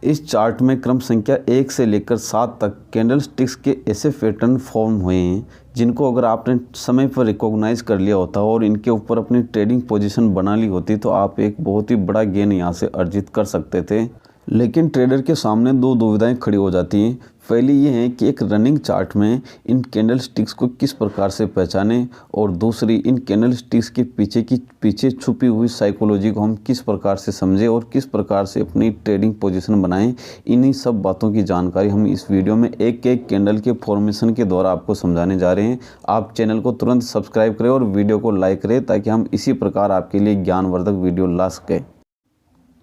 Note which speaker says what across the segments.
Speaker 1: इस चार्ट में क्रम संख्या 1 से लेकर 7 तक कैंडल स्टिक्स के ऐसे पैटर्न फॉर्म हुए हैं जिनको अगर आपने समय पर रिकॉग्नाइज कर लिया होता और इनके ऊपर अपनी ट्रेडिंग पोजीशन बना ली होती तो आप एक बहुत ही बड़ा गेन यहाँ से अर्जित कर सकते थे। लेकिन ट्रेडर के सामने दो दुविधाएं खड़ी हो जाती हैं। पहली ये है कि एक रनिंग चार्ट में इन कैंडल स्टिक्स को किस प्रकार से पहचानें और दूसरी इन कैंडल स्टिक्स के पीछे छुपी हुई साइकोलॉजी को हम किस प्रकार से समझें और किस प्रकार से अपनी ट्रेडिंग पोजीशन बनाएं। इन्हीं सब बातों की जानकारी हम इस वीडियो में एक एक कैंडल के फॉर्मेशन के द्वारा आपको समझाने जा रहे हैं। आप चैनल को तुरंत सब्सक्राइब करें और वीडियो को लाइक करें ताकि हम इसी प्रकार आपके लिए ज्ञानवर्धक वीडियो ला सकें।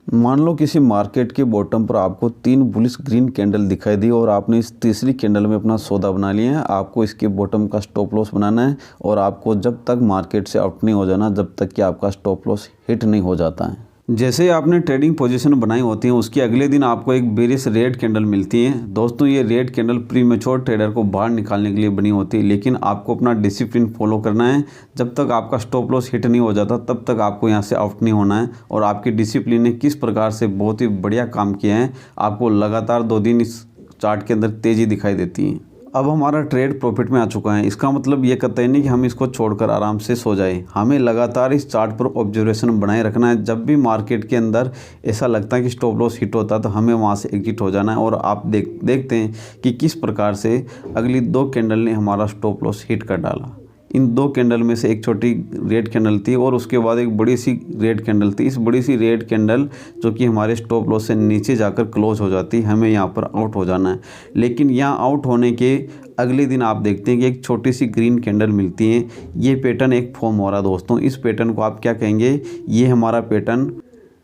Speaker 1: मान लो किसी मार्केट के बॉटम पर आपको 3 बुलिश ग्रीन कैंडल दिखाई दी और आपने इस तीसरी कैंडल में अपना सौदा बना लिया है। आपको इसके बॉटम का स्टॉप लॉस बनाना है और आपको जब तक मार्केट से आउट नहीं हो जाना जब तक कि आपका स्टॉप लॉस हिट नहीं हो जाता है। जैसे ही आपने ट्रेडिंग पोजीशन बनाई होती है उसके अगले दिन आपको एक बेरिश रेड कैंडल मिलती है। दोस्तों ये red candle pre mature trader को बाहर निकालने के लिए बनी होती है, लेकिन आपको अपना डिसिप्लिन फॉलो करना है। जब तक आपका स्टॉप लॉस हिट नहीं हो जाता तब तक आपको यहाँ से आउट नहीं होना है। और आपकी डिसिप्लिन ने किस प्रकार से बहुत ही बढ़िया काम किया है, आपको लगातार 2 दिन इस चार्ट के अंदर तेज़ी दिखाई देती है। अब हमारा ट्रेड प्रॉफिट में आ चुका है। इसका मतलब ये कतई नहीं कि हम इसको छोड़कर आराम से सो जाएं। हमें लगातार इस चार्ट पर ऑब्जर्वेशन बनाए रखना है। जब भी मार्केट के अंदर ऐसा लगता है कि स्टॉप लॉस हिट होता है तो हमें वहाँ से एग्जिट हो जाना है। और आप देखते हैं कि किस प्रकार से अगली 2 कैंडल ने हमारा स्टॉप लॉस हिट कर डाला। इन 2 कैंडल में से एक छोटी रेड कैंडल थी और उसके बाद एक बड़ी सी रेड कैंडल थी। इस बड़ी सी रेड कैंडल जो कि हमारे स्टॉप लॉस से नीचे जाकर क्लोज हो जाती, हमें यहाँ पर आउट हो जाना है। लेकिन यहाँ आउट होने के अगले दिन आप देखते हैं कि एक छोटी सी ग्रीन कैंडल मिलती है। ये पैटर्न एक फॉर्म हो रहा है दोस्तों। इस पैटर्न को आप क्या कहेंगे?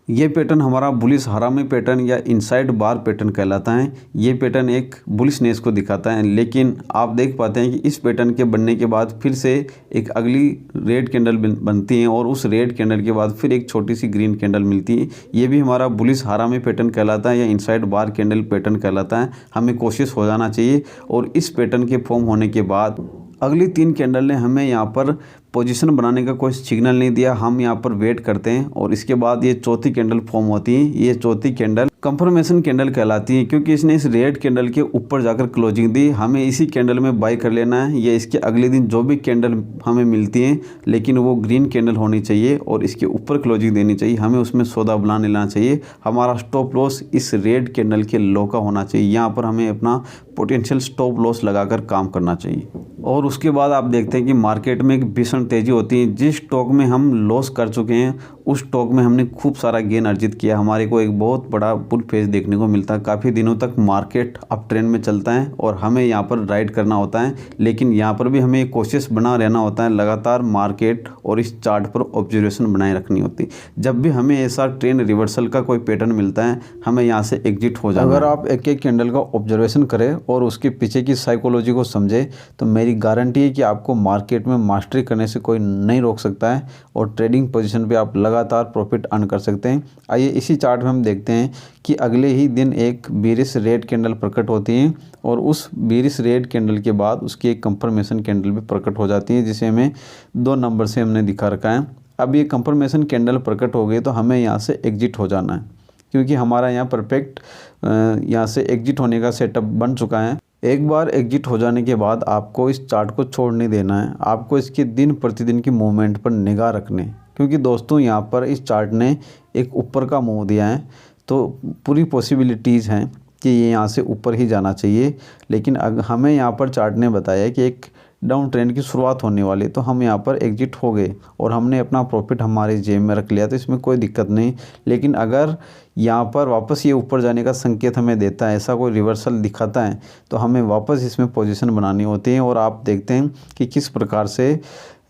Speaker 1: ये पैटर्न हमारा बुलिश हरामी पैटर्न या इनसाइड बार पैटर्न कहलाता है। ये पैटर्न एक बुलिशनेस को दिखाता है। लेकिन आप देख पाते हैं कि इस पैटर्न के बनने के बाद फिर से एक अगली रेड कैंडल बनती है और उस रेड कैंडल के बाद फिर एक छोटी सी ग्रीन कैंडल मिलती है। ये भी हमारा बुलिश हरामी पैटर्न कहलाता है या इनसाइड बार कैंडल पैटर्न कहलाता है। हमें कोशिश हो जाना चाहिए। और इस पैटर्न के फॉर्म होने के बाद अगली 3 कैंडल ने हमें यहाँ पर पोजीशन बनाने का कोई सिग्नल नहीं दिया। हम यहाँ पर वेट करते हैं और इसके बाद ये चौथी कैंडल फॉर्म होती है। ये चौथी कैंडल कंफर्मेशन कैंडल कहलाती है क्योंकि इसने इस रेड कैंडल के ऊपर जाकर क्लोजिंग दी। हमें इसी कैंडल में बाई कर लेना है। ये इसके अगले दिन जो भी कैंडल हमें मिलती है लेकिन वो ग्रीन कैंडल होनी चाहिए और इसके ऊपर क्लोजिंग देनी चाहिए। हमें उसमें सौदा बना लेना चाहिए। हमारा स्टॉप लॉस इस रेड कैंडल के लो का होना चाहिए। यहाँ पर हमें अपना पोटेंशियल स्टॉप लॉस लगाकर काम करना चाहिए। और उसके बाद आप देखते हैं कि मार्केट में एक भीषण तेज़ी होती है। जिस स्टॉक में हम लॉस कर चुके हैं उस स्टॉक में हमने खूब सारा गेन अर्जित किया। हमारे को एक बहुत बड़ा बुल फेज देखने को मिलता है। काफ़ी दिनों तक मार्केट अप ट्रेंड में चलता है और हमें यहाँ पर राइड करना होता है। लेकिन यहाँ पर भी हमें कोशिश बना रहना होता है। लगातार मार्केट और इस चार्ट पर ऑब्जर्वेशन बनाए रखनी होती है। जब भी हमें ऐसा ट्रेंड रिवर्सल का कोई पैटर्न मिलता है हमें यहाँ से एग्जिट हो जाना। अगर आप एक एक कैंडल का ऑब्जर्वेशन करें और उसके पीछे की साइकोलॉजी को समझे तो मेरी गारंटी है कि आपको मार्केट में मास्टरी करने से कोई नहीं रोक सकता है और ट्रेडिंग पोजीशन पे आप लगातार प्रॉफिट अर्न कर सकते हैं। आइए इसी चार्ट में हम देखते हैं कि अगले ही दिन एक बेरिश रेड कैंडल प्रकट होती है और उस बेरिश रेड कैंडल के बाद उसकी एक कंफर्मेशन कैंडल भी प्रकट हो जाती है जिसे हमें 2 नंबर से हमने दिखा रखा है। अब ये कंफर्मेशन कैंडल प्रकट हो गई तो हमें यहाँ से एग्जिट हो जाना है क्योंकि हमारा यहाँ परफेक्ट यहाँ से एग्जिट होने का सेटअप बन चुका है। एक बार एग्जिट हो जाने के बाद आपको इस चार्ट को छोड़ नहीं देना है। आपको इसके दिन प्रतिदिन की मूवमेंट पर निगाह रखने, क्योंकि दोस्तों यहाँ पर इस चार्ट ने एक ऊपर का मूव दिया है तो पूरी पॉसिबिलिटीज़ हैं कि ये यहाँ से ऊपर ही जाना चाहिए। लेकिन हमें यहाँ पर चार्ट ने बताया कि एक डाउन ट्रेंड की शुरुआत होने वाली, तो हम यहाँ पर एग्जिट हो गए और हमने अपना प्रॉफिट हमारे जेब में रख लिया, तो इसमें कोई दिक्कत नहीं। लेकिन अगर यहाँ पर वापस ये ऊपर जाने का संकेत हमें देता है, ऐसा कोई रिवर्सल दिखाता है, तो हमें वापस इसमें पोजीशन बनानी होती है। और आप देखते हैं कि किस प्रकार से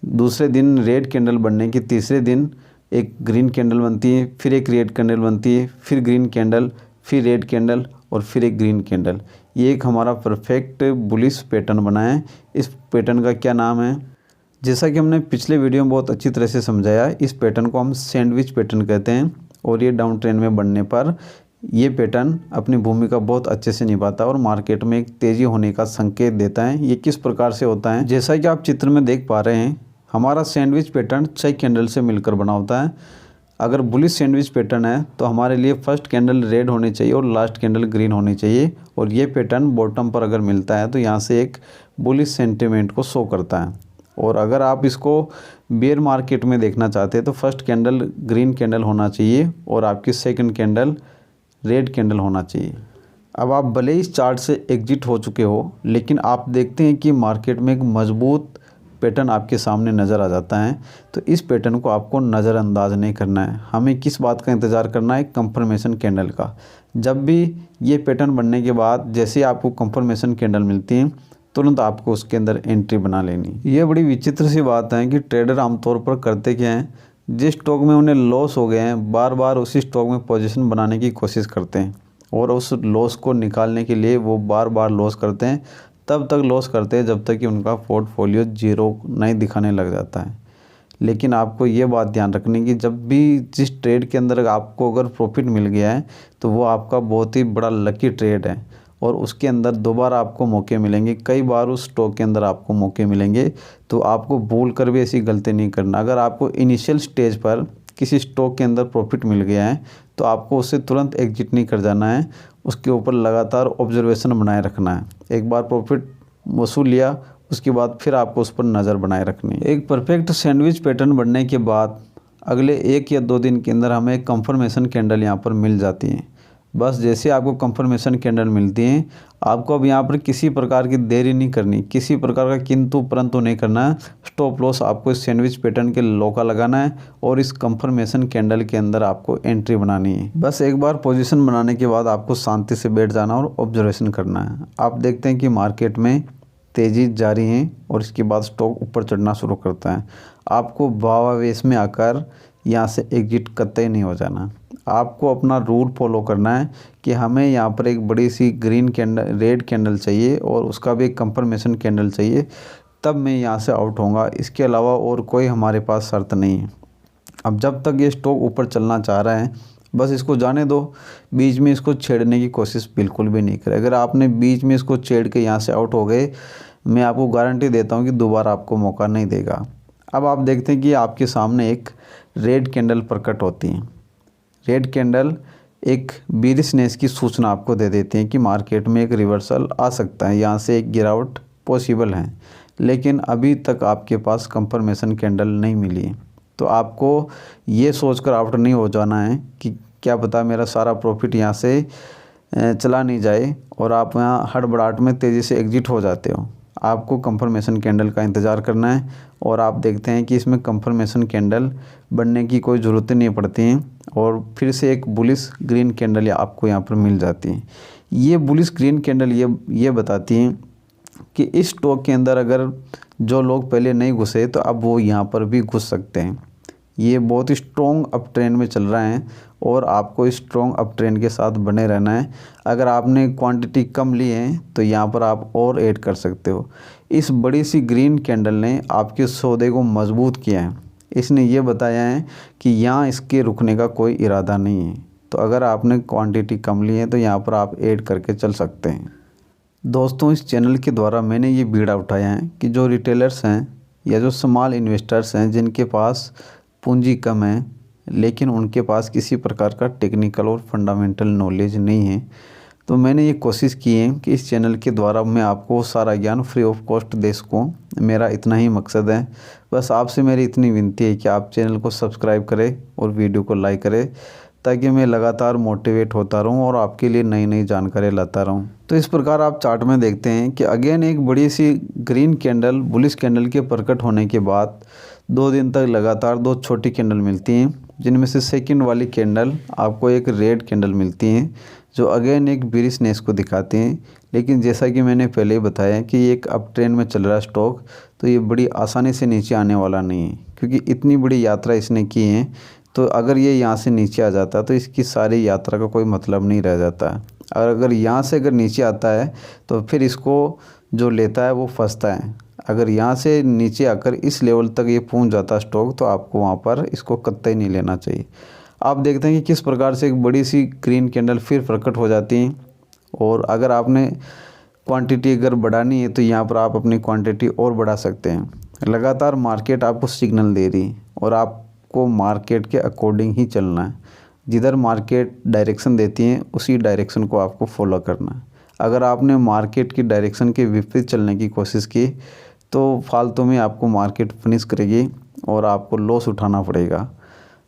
Speaker 1: दूसरे दिन रेड कैंडल बनने के तीसरे दिन एक ग्रीन कैंडल बनती है, फिर एक रेड कैंडल बनती है, फिर ग्रीन कैंडल, फिर रेड कैंडल और फिर एक ग्रीन कैंडल। ये एक हमारा परफेक्ट बुलिश पैटर्न बना है। इस पैटर्न का क्या नाम है? जैसा कि हमने पिछले वीडियो में बहुत अच्छी तरह से समझाया, इस पैटर्न को हम सैंडविच पैटर्न कहते हैं। और ये डाउन ट्रेंड में बनने पर ये पैटर्न अपनी भूमिका बहुत अच्छे से निभाता है और मार्केट में एक तेज़ी होने का संकेत देता है। ये किस प्रकार से होता है? जैसा कि आप चित्र में देख पा रहे हैं, हमारा सैंडविच पैटर्न 6 कैंडल से मिलकर बना होता है। अगर बुलिश सैंडविच पैटर्न है तो हमारे लिए फर्स्ट कैंडल रेड होनी चाहिए और लास्ट कैंडल ग्रीन होनी चाहिए, और ये पैटर्न बॉटम पर अगर मिलता है तो यहाँ से एक बुलिश सेंटिमेंट को शो करता है। और अगर आप इसको बेयर मार्केट में देखना चाहते हैं तो फर्स्ट कैंडल ग्रीन कैंडल होना चाहिए और आपकी सेकंड कैंडल रेड कैंडल होना चाहिए। अब आप भले ही इस चार्ट से एग्जिट हो चुके हो, लेकिन आप देखते हैं कि मार्केट में एक मजबूत पैटर्न आपके सामने नज़र आ जाता है, तो इस पैटर्न को आपको नज़रअंदाज नहीं करना है। हमें किस बात का इंतज़ार करना है? कंफर्मेशन कैंडल का। जब भी ये पैटर्न बनने के बाद जैसे आपको कंफर्मेशन कैंडल मिलती है, तुरंत आपको उसके अंदर एंट्री बना लेनी। ये बड़ी विचित्र सी बात है कि ट्रेडर आमतौर पर करते क्या हैं, जिस स्टॉक में उन्हें लॉस हो गए हैं बार बार उसी स्टॉक में पोजीशन बनाने की कोशिश करते हैं, और उस लॉस को निकालने के लिए वो बार बार लॉस करते हैं, तब तक लॉस करते हैं जब तक कि उनका पोर्टफोलियो जीरो नहीं दिखाने लग जाता है। लेकिन आपको ये बात ध्यान रखनी कि जब भी जिस ट्रेड के अंदर आपको अगर प्रॉफिट मिल गया है तो वो आपका बहुत ही बड़ा लकी ट्रेड है, और उसके अंदर दोबारा आपको मौके मिलेंगे, कई बार उस स्टॉक के अंदर आपको मौके मिलेंगे। तो आपको भूल कर भी ऐसी गलती नहीं करना। अगर आपको इनिशियल स्टेज पर किसी स्टॉक के अंदर प्रॉफिट मिल गया है तो आपको उससे तुरंत एग्जिट नहीं कर जाना है, उसके ऊपर लगातार ऑब्जर्वेशन बनाए रखना है। एक बार प्रॉफिट वसूल लिया उसके बाद फिर आपको उस पर नज़र बनाए रखनी है। एक परफेक्ट सैंडविच पैटर्न बनने के बाद अगले 1 या 2 दिन के अंदर हमें कंफर्मेशन कैंडल यहाँ पर मिल जाती है। बस जैसे आपको कंफर्मेशन कैंडल मिलती हैं, आपको अब यहाँ पर किसी प्रकार की देरी नहीं करनी, किसी प्रकार का किंतु परंतु नहीं करना है। स्टॉप लॉस आपको इस सैंडविच पैटर्न के लो का लगाना है और इस कंफर्मेशन कैंडल के अंदर आपको एंट्री बनानी है। बस एक बार पोजीशन बनाने के बाद आपको शांति से बैठ जाना और ऑब्जर्वेशन करना है। आप देखते हैं कि मार्केट में तेज़ी जारी है और इसके बाद स्टॉक ऊपर चढ़ना शुरू करता है। आपको भावावेश में आकर यहाँ से एग्जिट कतई नहीं हो जाना। आपको अपना रूल फॉलो करना है कि हमें यहाँ पर एक बड़ी सी ग्रीन कैंडल रेड कैंडल चाहिए और उसका भी एक कंफर्मेशन कैंडल चाहिए, तब मैं यहाँ से आउट होऊंगा। इसके अलावा और कोई हमारे पास शर्त नहीं है। अब जब तक ये स्टॉक ऊपर चलना चाह रहा है बस इसको जाने दो, बीच में इसको छेड़ने की कोशिश बिल्कुल भी नहीं करें। अगर आपने बीच में इसको छेड़ के यहाँ से आउट हो गए, मैं आपको गारंटी देता हूँ कि दोबारा आपको मौका नहीं देगा। अब आप देखते हैं कि आपके सामने एक रेड कैंडल प्रकट होती है। रेड कैंडल एक बीरिशनेस की सूचना आपको दे देते हैं कि मार्केट में एक रिवर्सल आ सकता है, यहाँ से एक गिरावट पॉसिबल है। लेकिन अभी तक आपके पास कंफर्मेशन कैंडल नहीं मिली है, तो आपको ये सोचकर आउट नहीं हो जाना है कि क्या पता मेरा सारा प्रॉफिट यहाँ से चला नहीं जाए और आप यहाँ हड़बड़ाहट में तेज़ी से एग्जिट हो जाते हो। आपको कंफर्मेशन कैंडल का इंतज़ार करना है और आप देखते हैं कि इसमें कंफर्मेशन कैंडल बनने की कोई ज़रूरत नहीं पड़ती है और फिर से एक बुलिश ग्रीन कैंडल आपको यहाँ पर मिल जाती है। ये बुलिश ग्रीन कैंडल ये बताती हैं कि इस स्टॉक के अंदर अगर जो लोग पहले नहीं घुसे तो अब वो यहाँ पर भी घुस सकते हैं। ये बहुत ही स्ट्रॉन्ग अप ट्रेंड में चल रहा है और आपको इस स्ट्रॉन्ग अप ट्रेंड के साथ बने रहना है। अगर आपने क्वांटिटी कम ली है तो यहाँ पर आप और ऐड कर सकते हो। इस बड़ी सी ग्रीन कैंडल ने आपके सौदे को मजबूत किया है। इसने ये बताया है कि यहाँ इसके रुकने का कोई इरादा नहीं है। तो अगर आपने क्वांटिटी कम ली है तो यहाँ पर आप ऐड करके चल सकते हैं। दोस्तों, इस चैनल के द्वारा मैंने ये बीड़ा उठाया है कि जो रिटेलर्स हैं या जो स्मॉल इन्वेस्टर्स हैं जिनके पास पूंजी कम है लेकिन उनके पास किसी प्रकार का टेक्निकल और फंडामेंटल नॉलेज नहीं है, तो मैंने ये कोशिश की है कि इस चैनल के द्वारा मैं आपको सारा ज्ञान फ्री ऑफ कॉस्ट दे सकूँ। मेरा इतना ही मकसद है। बस आपसे मेरी इतनी विनती है कि आप चैनल को सब्सक्राइब करें और वीडियो को लाइक करें ताकि मैं लगातार मोटिवेट होता रहूं और आपके लिए नई नई जानकारी लाता रहूं। तो इस प्रकार आप चार्ट में देखते हैं कि अगेन एक बड़ी सी ग्रीन कैंडल बुलिश कैंडल के प्रकट होने के बाद 2 दिन तक लगातार 2 छोटी कैंडल मिलती हैं, जिनमें से सेकंड वाली कैंडल आपको एक रेड कैंडल मिलती हैं जो अगेन एक बिरिशनेस को दिखाती हैं। लेकिन जैसा कि मैंने पहले ही बताया कि ये एक अप ट्रेंड में चल रहा है स्टॉक, तो ये बड़ी आसानी से नीचे आने वाला नहीं है, क्योंकि इतनी बड़ी यात्रा इसने की है। तो अगर ये यहाँ से नीचे आ जाता तो इसकी सारी यात्रा का कोई मतलब नहीं रह जाता। और अगर यहाँ से अगर नीचे आता है तो फिर इसको जो लेता है वो फंसता है। अगर यहाँ से नीचे आकर इस लेवल तक ये पहुँच जाता स्टॉक तो आपको वहाँ पर इसको कतई नहीं लेना चाहिए। आप देखते हैं कि किस प्रकार से एक बड़ी सी ग्रीन कैंडल फिर प्रकट हो जाती है। और अगर आपने क्वांटिटी अगर बढ़ानी है तो यहाँ पर आप अपनी क्वांटिटी और बढ़ा सकते हैं। लगातार मार्केट आपको सिग्नल दे रही है और आप आपको मार्केट के अकॉर्डिंग ही चलना है। जिधर मार्केट डायरेक्शन देती है उसी डायरेक्शन को आपको फॉलो करना है। अगर आपने मार्केट की डायरेक्शन के विपरीत चलने की कोशिश की तो फालतू में आपको मार्केट फिनिश करेगी और आपको लॉस उठाना पड़ेगा।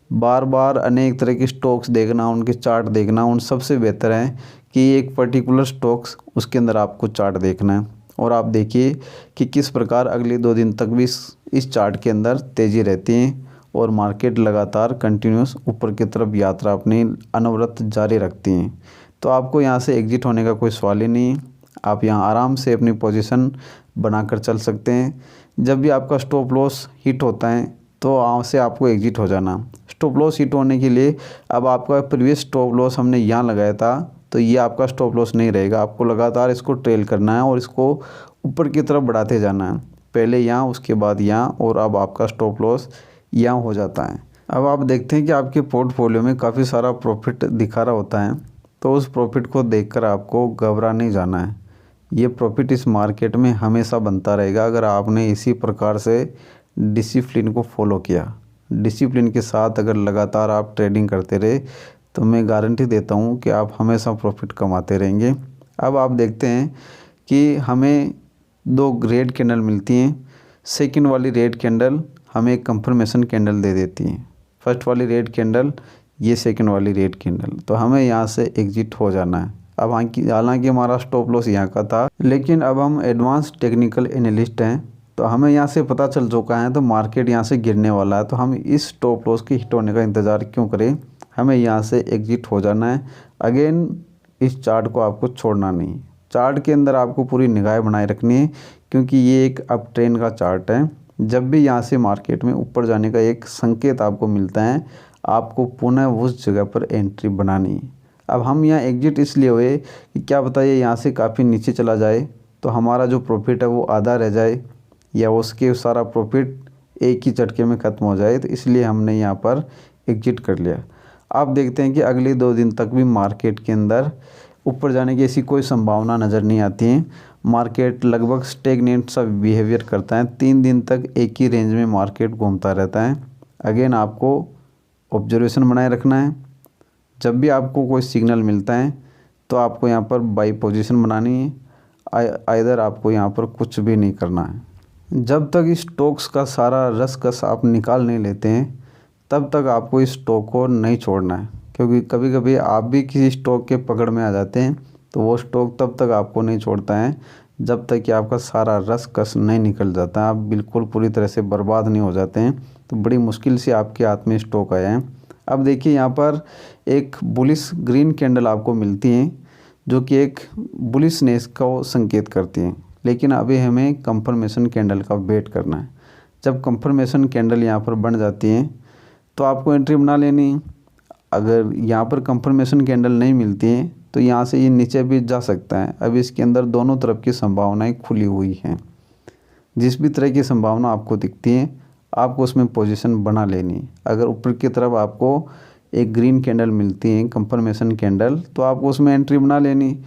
Speaker 1: बार बार अनेक तरह के स्टॉक्स देखना, उनके चार्ट देखना, उन सबसे बेहतर है कि एक पर्टिकुलर स्टॉक्स उसके अंदर आपको चार्ट देखना है और आप देखिए कि किस प्रकार अगले 2 दिन तक भी इस चार्ट के अंदर तेज़ी रहती है और मार्केट लगातार कंटिन्यूस ऊपर की तरफ यात्रा अपनी अनवरत जारी रखती हैं। तो आपको यहाँ से एग्जिट होने का कोई सवाल ही नहीं है। आप यहाँ आराम से अपनी पोजीशन बनाकर चल सकते हैं। जब भी आपका स्टॉप लॉस हिट होता है तो वहाँ से आपको एग्जिट हो जाना। स्टॉप लॉस हिट होने के लिए अब आपका प्रीवियस स्टॉप लॉस हमने यहाँ लगाया था तो ये आपका स्टॉप लॉस नहीं रहेगा। आपको लगातार इसको ट्रेल करना है और इसको ऊपर की तरफ बढ़ाते जाना है। पहले यहाँ, उसके बाद यहाँ, और अब आपका स्टॉप लॉस यहाँ हो जाता है। अब आप देखते हैं कि आपके पोर्टफोलियो में काफ़ी सारा प्रॉफिट दिखा रहा होता है, तो उस प्रॉफिट को देखकर आपको घबरा नहीं जाना है। ये प्रॉफिट इस मार्केट में हमेशा बनता रहेगा अगर आपने इसी प्रकार से डिसिप्लिन को फॉलो किया। डिसिप्लिन के साथ अगर लगातार आप ट्रेडिंग करते रहे तो मैं गारंटी देता हूँ कि आप हमेशा प्रॉफिट कमाते रहेंगे। अब आप देखते हैं कि हमें 2 रेड कैंडल मिलती हैं। सेकंड वाली रेड कैंडल हमें एक कंफर्मेशन कैंडल दे देती है। फर्स्ट वाली रेड कैंडल, ये सेकंड वाली रेड कैंडल, तो हमें यहाँ से एग्जिट हो जाना है। अब हालांकि हमारा स्टॉप लॉस यहाँ का था, लेकिन अब हम एडवांस टेक्निकल एनालिस्ट हैं तो हमें यहाँ से पता चल चुका है तो मार्केट यहाँ से गिरने वाला है, तो हम इस स्टॉप लॉस के हिट होने का इंतज़ार क्यों करें, हमें यहाँ से एग्जिट हो जाना है। अगेन इस चार्ट को आपको छोड़ना नहीं। चार्ट के अंदर आपको पूरी निगाह बनाए रखनी है क्योंकि ये एक अप ट्रेंड का चार्ट है। जब भी यहाँ से मार्केट में ऊपर जाने का एक संकेत आपको मिलता है, आपको पुनः उस जगह पर एंट्री बनानी है। अब हम यहाँ एग्जिट इसलिए हुए कि क्या पता ये यहाँ से काफ़ी नीचे चला जाए तो हमारा जो प्रॉफिट है वो आधा रह जाए या उसके सारा प्रॉफिट एक ही झटके में ख़त्म हो जाए, तो इसलिए हमने यहाँ पर एग्जिट कर लिया। आप देखते हैं कि अगले 2 दिन तक भी मार्केट के अंदर ऊपर जाने की ऐसी कोई संभावना नज़र नहीं आती है। मार्केट लगभग स्टेगनेंट सा बिहेवियर करता है। 3 दिन तक एक ही रेंज में मार्केट घूमता रहता है। अगेन आपको ऑब्जर्वेशन बनाए रखना है। जब भी आपको कोई सिग्नल मिलता है तो आपको यहाँ पर बाई पोजीशन बनानी है, आइदर आपको यहाँ पर कुछ भी नहीं करना है। जब तक इस स्टॉक्स का सारा रस कस आप निकाल नहीं लेते हैं तब तक आपको इस स्टॉक को नहीं छोड़ना है, क्योंकि कभी कभी आप भी किसी स्टॉक के पकड़ में आ जाते हैं तो वो स्टॉक तब तक आपको नहीं छोड़ता है जब तक कि आपका सारा रस कस नहीं निकल जाता है। आप बिल्कुल पूरी तरह से बर्बाद नहीं हो जाते हैं। तो बड़ी मुश्किल से आपके हाथ में स्टॉक आया है। अब देखिए यहाँ पर एक बुलिश ग्रीन कैंडल आपको मिलती हैं जो कि एक बुलिशनेस का संकेत करती हैं, लेकिन अभी हमें कंफर्मेशन कैंडल का वेट करना है। जब कंफर्मेशन कैंडल यहाँ पर बन जाती हैं तो आपको एंट्री बना लेनी है। अगर यहाँ पर कंफर्मेशन कैंडल नहीं मिलती है तो यहाँ से ये नीचे भी जा सकता है। अब इसके अंदर दोनों तरफ की संभावनाएं खुली हुई हैं। जिस भी तरह की संभावना आपको दिखती है आपको उसमें पोजीशन बना लेनी। अगर ऊपर की तरफ आपको एक ग्रीन कैंडल मिलती है कंफर्मेशन कैंडल तो आपको उसमें एंट्री बना लेनी,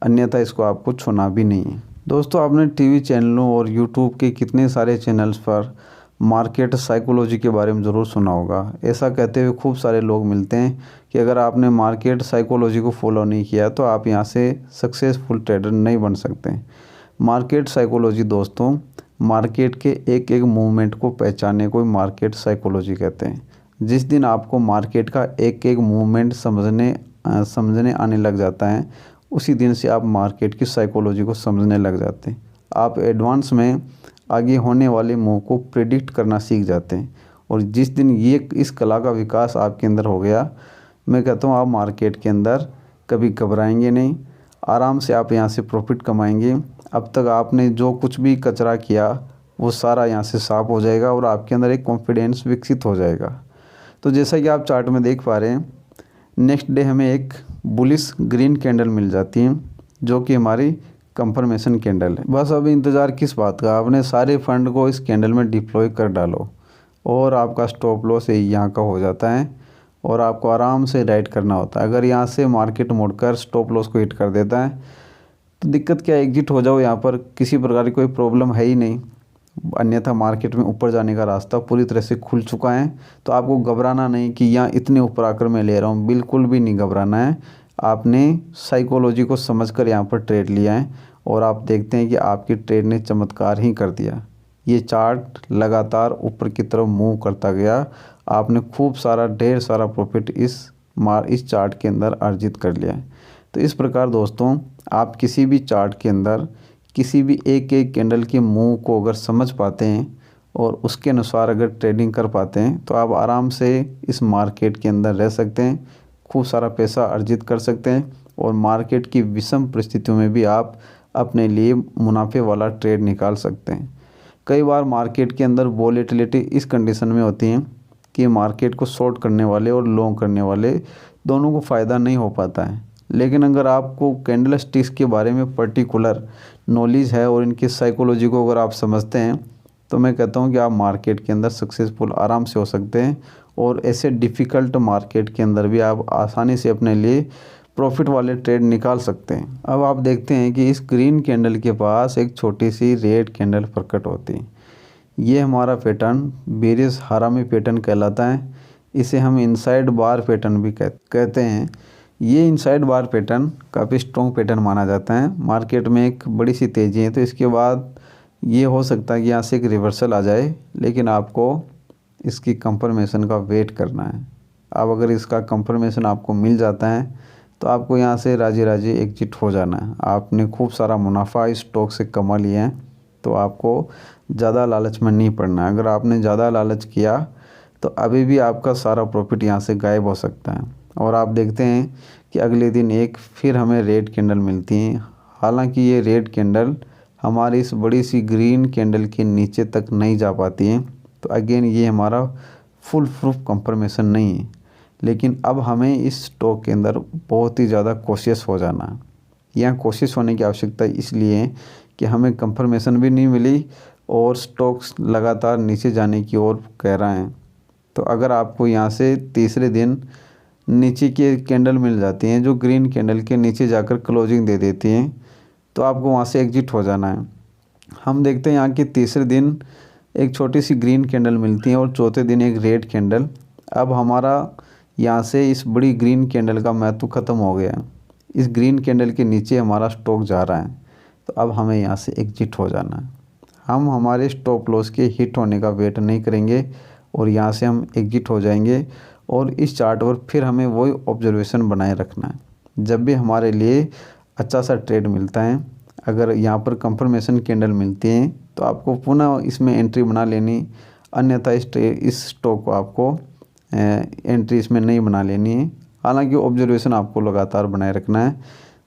Speaker 1: अन्यथा इसको आपको छूना भी नहीं है। दोस्तों, आपने टीवी चैनलों और यूट्यूब के कितने सारे चैनल्स पर मार्केट साइकोलॉजी के बारे में ज़रूर सुना होगा। ऐसा कहते हुए खूब सारे लोग मिलते हैं कि अगर आपने मार्केट साइकोलॉजी को फॉलो नहीं किया तो आप यहाँ से सक्सेसफुल ट्रेडर नहीं बन सकते। मार्केट साइकोलॉजी दोस्तों, मार्केट के एक एक मूवमेंट को पहचानने को मार्केट साइकोलॉजी कहते हैं। जिस दिन आपको मार्केट का एक एक मूवमेंट समझने आने लग जाता है उसी दिन से आप मार्केट की साइकोलॉजी को समझने लग जाते हैं। आप एडवांस में आगे होने वाले मूव को प्रेडिक्ट करना सीख जाते हैं और जिस दिन ये इस कला का विकास आपके अंदर हो गया, मैं कहता हूँ आप मार्केट के अंदर कभी घबराएंगे नहीं, आराम से आप यहाँ से प्रॉफिट कमाएंगे। अब तक आपने जो कुछ भी कचरा किया वो सारा यहाँ से साफ हो जाएगा और आपके अंदर एक कॉन्फिडेंस विकसित हो जाएगा। तो जैसा कि आप चार्ट में देख पा रहे हैं, नेक्स्ट डे हमें एक बुलिश ग्रीन कैंडल मिल जाती है जो कि हमारी कंफर्मेशन कैंडल है। बस अभी इंतज़ार किस बात का, आपने सारे फंड को इस कैंडल में डिप्लॉय कर डालो और आपका स्टॉप लॉस यहाँ का हो जाता है और आपको आराम से राइड करना होता है। अगर यहाँ से मार्केट मुड़कर स्टॉप लॉस को हिट कर देता है तो दिक्कत क्या है, एग्जिट हो जाओ। यहाँ पर किसी प्रकार की कोई प्रॉब्लम है ही नहीं अन्यथा मार्केट में ऊपर जाने का रास्ता पूरी तरह से खुल चुका है। तो आपको घबराना नहीं कि यहाँ इतने ऊपर आकर मैं ले रहा हूँ, बिल्कुल भी नहीं घबराना है। आपने साइकोलॉजी को समझकर यहाँ पर ट्रेड लिया है और आप देखते हैं कि आपकी ट्रेड ने चमत्कार ही कर दिया। ये चार्ट लगातार ऊपर की तरफ मूव करता गया, आपने खूब सारा ढेर सारा प्रॉफिट इस चार्ट के अंदर अर्जित कर लिया है। तो इस प्रकार दोस्तों, आप किसी भी चार्ट के अंदर किसी भी एक एक कैंडल के मूव को अगर समझ पाते हैं और उसके अनुसार अगर ट्रेडिंग कर पाते हैं तो आप आराम से इस मार्केट के अंदर रह सकते हैं, खूब सारा पैसा अर्जित कर सकते हैं और मार्केट की विषम परिस्थितियों में भी आप अपने लिए मुनाफे वाला ट्रेड निकाल सकते हैं। कई बार मार्केट के अंदर वॉलेटिलिटी इस कंडीशन में होती है कि मार्केट को शॉर्ट करने वाले और लॉन्ग करने वाले दोनों को फ़ायदा नहीं हो पाता है। लेकिन अगर आपको कैंडल स्टिक्स के बारे में पर्टिकुलर नॉलेज है और इनकी साइकोलॉजी को अगर आप समझते हैं तो मैं कहता हूं कि आप मार्केट के अंदर सक्सेसफुल आराम से हो सकते हैं और ऐसे डिफ़िकल्ट मार्केट के अंदर भी आप आसानी से अपने लिए प्रॉफिट वाले ट्रेड निकाल सकते हैं। अब आप देखते हैं कि इस ग्रीन कैंडल के पास एक छोटी सी रेड कैंडल प्रकट होती है। ये हमारा पैटर्न बेरिश हारामी पैटर्न कहलाता है। इसे हम इनसाइड बार पैटर्न भी कहते हैं। ये इनसाइड बार पैटर्न काफ़ी स्ट्रॉन्ग पैटर्न माना जाता है। मार्केट में एक बड़ी सी तेज़ी है तो इसके बाद ये हो सकता है कि यहाँ से एक रिवर्सल आ जाए, लेकिन आपको इसकी कंफर्मेशन का वेट करना है। अब अगर इसका कंफर्मेशन आपको मिल जाता है तो आपको यहाँ से राजी राजी एग्जिट हो जाना है। आपने खूब सारा मुनाफा इस स्टॉक से कमा लिया है तो आपको ज़्यादा लालच में नहीं पड़ना है। अगर आपने ज़्यादा लालच किया तो अभी भी आपका सारा प्रॉफिट यहाँ से गायब हो सकता है। और आप देखते हैं कि अगले दिन एक फिर हमें रेड कैंडल मिलती हैं। हालांकि ये रेड कैंडल हमारी इस बड़ी सी ग्रीन कैंडल के नीचे तक नहीं जा पाती हैं, तो अगेन ये हमारा फुल प्रूफ कंफर्मेशन नहीं है। लेकिन अब हमें इस स्टॉक के अंदर बहुत ही ज़्यादा कोशिश हो जाना है। यहाँ कोशिश होने की आवश्यकता इसलिए है कि हमें कंफर्मेशन भी नहीं मिली और स्टॉक्स लगातार नीचे जाने की ओर कह रहा है। तो अगर आपको यहाँ से तीसरे दिन नीचे की कैंडल मिल जाती हैं जो ग्रीन कैंडल के नीचे जाकर क्लोजिंग दे देती हैं, तो आपको वहाँ से एग्जिट हो जाना है। हम देखते हैं यहाँ के तीसरे दिन एक छोटी सी ग्रीन कैंडल मिलती है और चौथे दिन एक रेड कैंडल। अब हमारा यहाँ से इस बड़ी ग्रीन कैंडल का महत्व ख़त्म हो गया है। इस ग्रीन कैंडल के नीचे हमारा स्टॉक जा रहा है, तो अब हमें यहाँ से एग्जिट हो जाना है। हम हमारे स्टॉप लॉस के हिट होने का वेट नहीं करेंगे और यहाँ से हम एग्जिट हो जाएंगे। और इस चार्ट पर फिर हमें वही ऑब्जर्वेशन बनाए रखना है। जब भी हमारे लिए अच्छा सा ट्रेड मिलता है, अगर यहाँ पर कंफर्मेशन कैंडल मिलती हैं तो आपको पुनः इसमें एंट्री बना लेनी, अन्यथा इस स्टॉक को आपको एंट्री इसमें नहीं बना लेनी है। हालांकि ऑब्जर्वेशन आपको लगातार बनाए रखना है।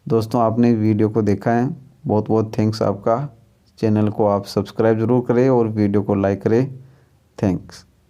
Speaker 1: दोस्तों, आपने वीडियो को देखा है, बहुत बहुत थैंक्स आपका। चैनल को आप सब्सक्राइब ज़रूर करें और वीडियो को लाइक करें। थैंक्स।